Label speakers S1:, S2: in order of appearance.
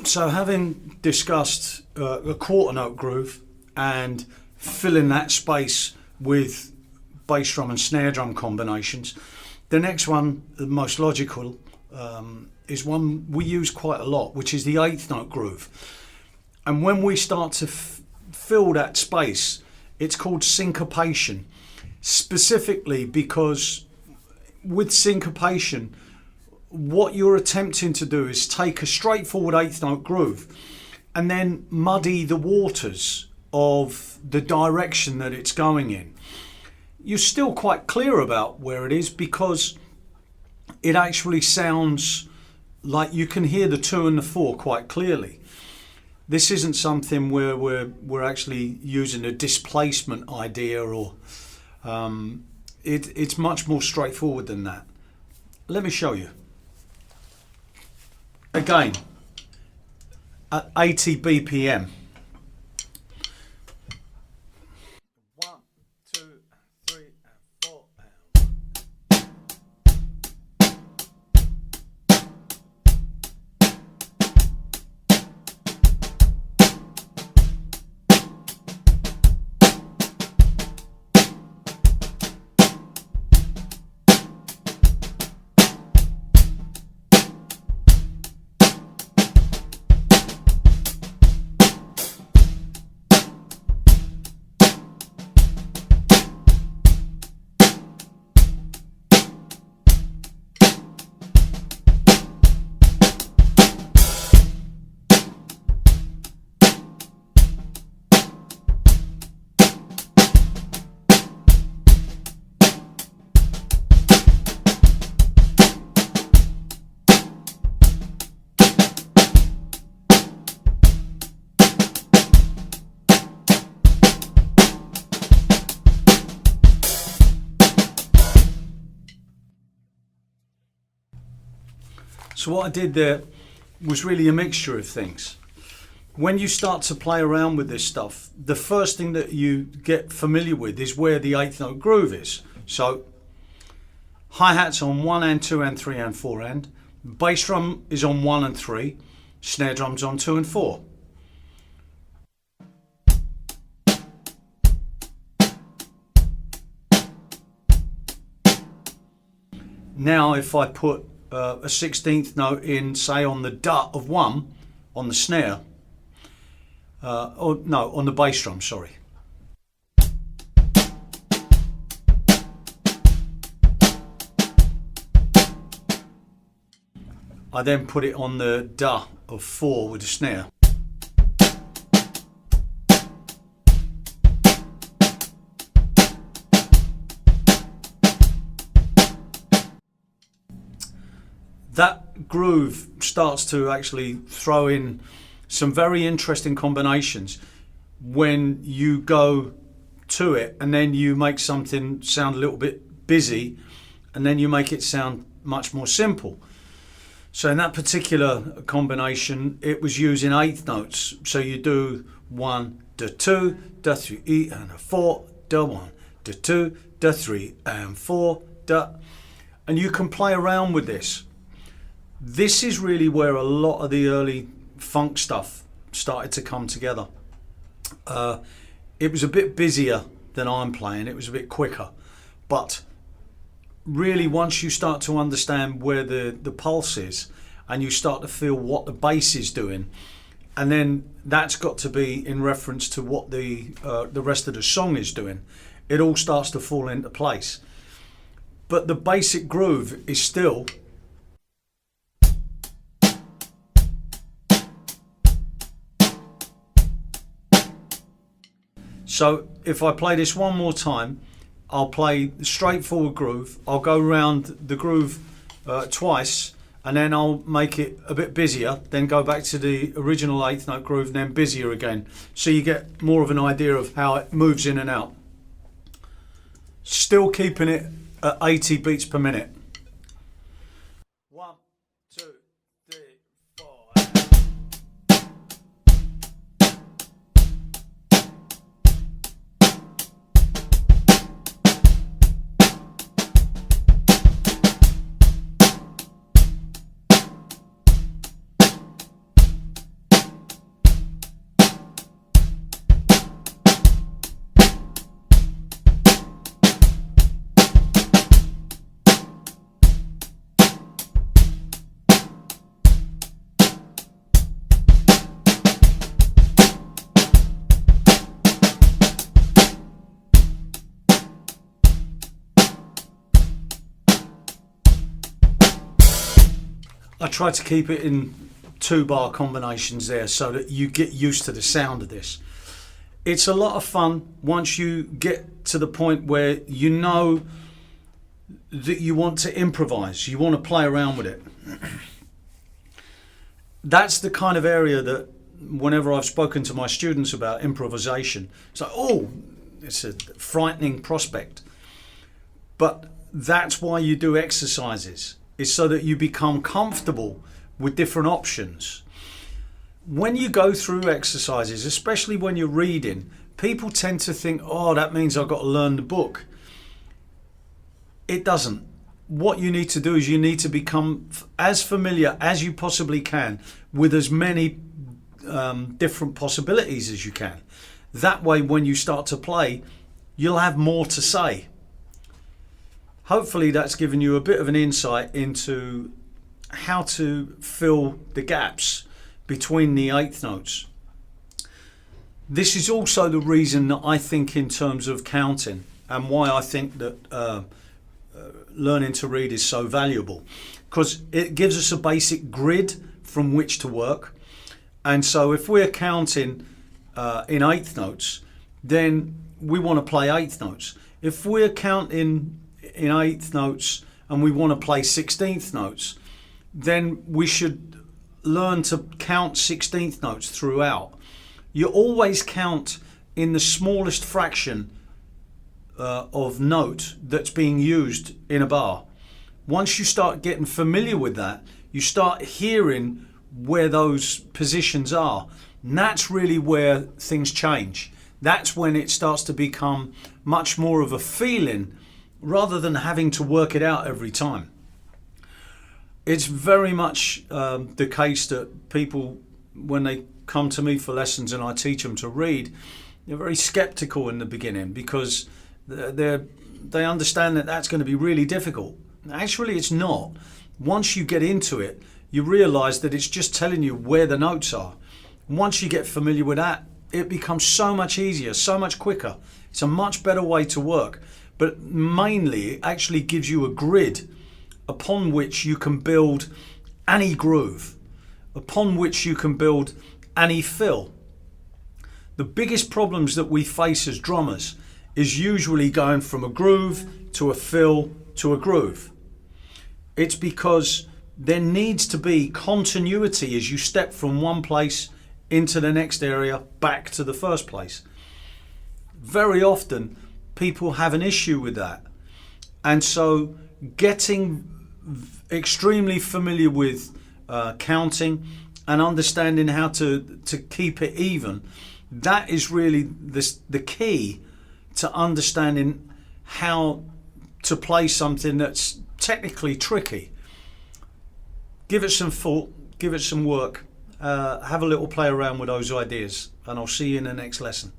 S1: So having discussed a quarter note groove and filling that space with bass drum and snare drum combinations, the next one, the most logical, is one we use quite a lot, which is the eighth note groove. And when we start to fill that space, it's called syncopation, specifically because with syncopation, what you're attempting to do is take a straightforward eighth note groove and then muddy the waters of the direction that it's going in. You're still quite clear about where it is because it actually sounds like you can hear the 2 and the 4 quite clearly. This isn't something where we're actually using a displacement idea, or it's much more straightforward than that. Let me show you. Again, at 80 BPM. 1, 2, 3, and 4. So what I did there was really a mixture of things. When you start to play around with this stuff, the first thing that you get familiar with is where the eighth note groove is. So hi-hats on 1 and 2 and 3 and 4 and, bass drum is on 1 and 3, snare drum's on 2 and 4. Now if I put a 16th note in, say on the dut of 1 on the snare, or no, on the bass drum, sorry. I then put it on the dut of 4 with the snare. That groove starts to actually throw in some very interesting combinations when you go to it and then you make something sound a little bit busy and then you make it sound much more simple. So in that particular combination, it was using eighth notes. So you do 1, da 2, da 3, and a 4, da 1, da 2, da 3, and 4, da. And you can play around with this. This is really where a lot of the early funk stuff started to come together. It was a bit busier than I'm playing, it was a bit quicker. But really once you start to understand where the pulse is and you start to feel what the bass is doing, and then that's got to be in reference to what the rest of the song is doing, it all starts to fall into place. But the basic groove is still so. If I play this one more time, I'll play the straightforward groove, I'll go around the groove twice, and then I'll make it a bit busier, then go back to the original eighth note groove and then busier again, so you get more of an idea of how it moves in and out, still keeping it at 80 beats per minute. 1, 2, 3, 4. I try to keep it in 2-bar combinations there so that you get used to the sound of this. It's a lot of fun once you get to the point where you know that you want to improvise, you want to play around with it. That's the kind of area that whenever I've spoken to my students about improvisation, it's like, oh, it's a frightening prospect. But that's why you do exercises, is so that you become comfortable with different options. When you go through exercises, especially when you're reading, people tend to think, oh, that means I've got to learn the book. It doesn't. What you need to do is you need to become as familiar as you possibly can with as many different possibilities as you can. That way, when you start to play, you'll have more to say. Hopefully that's given you a bit of an insight into how to fill the gaps between the eighth notes. This is also the reason that I think in terms of counting, and why I think that learning to read is so valuable, because it gives us a basic grid from which to work. And so if we're counting in eighth notes, then we want to play eighth notes. If we're counting in eighth notes and we want to play 16th notes, then we should learn to count 16th notes throughout. You always count in the smallest fraction of note that's being used in a bar. Once you start getting familiar with that, you start hearing where those positions are. And that's really where things change. That's when it starts to become much more of a feeling rather than having to work it out every time. It's very much the case that people, when they come to me for lessons and I teach them to read, they're very skeptical in the beginning because they understand that that's going to be really difficult. Actually, it's not. Once you get into it, you realise that it's just telling you where the notes are. Once you get familiar with that, it becomes so much easier, so much quicker. It's a much better way to work. But mainly, it actually gives you a grid upon which you can build any groove, upon which you can build any fill. The biggest problems that we face as drummers is usually going from a groove to a fill to a groove. It's because there needs to be continuity as you step from one place into the next area back to the first place. Very often people have an issue with that, and so getting extremely familiar with counting and understanding how to keep it even, that is really the key to understanding how to play something that's technically tricky. Give it some thought, give it some work, have a little play around with those ideas, and I'll see you in the next lesson.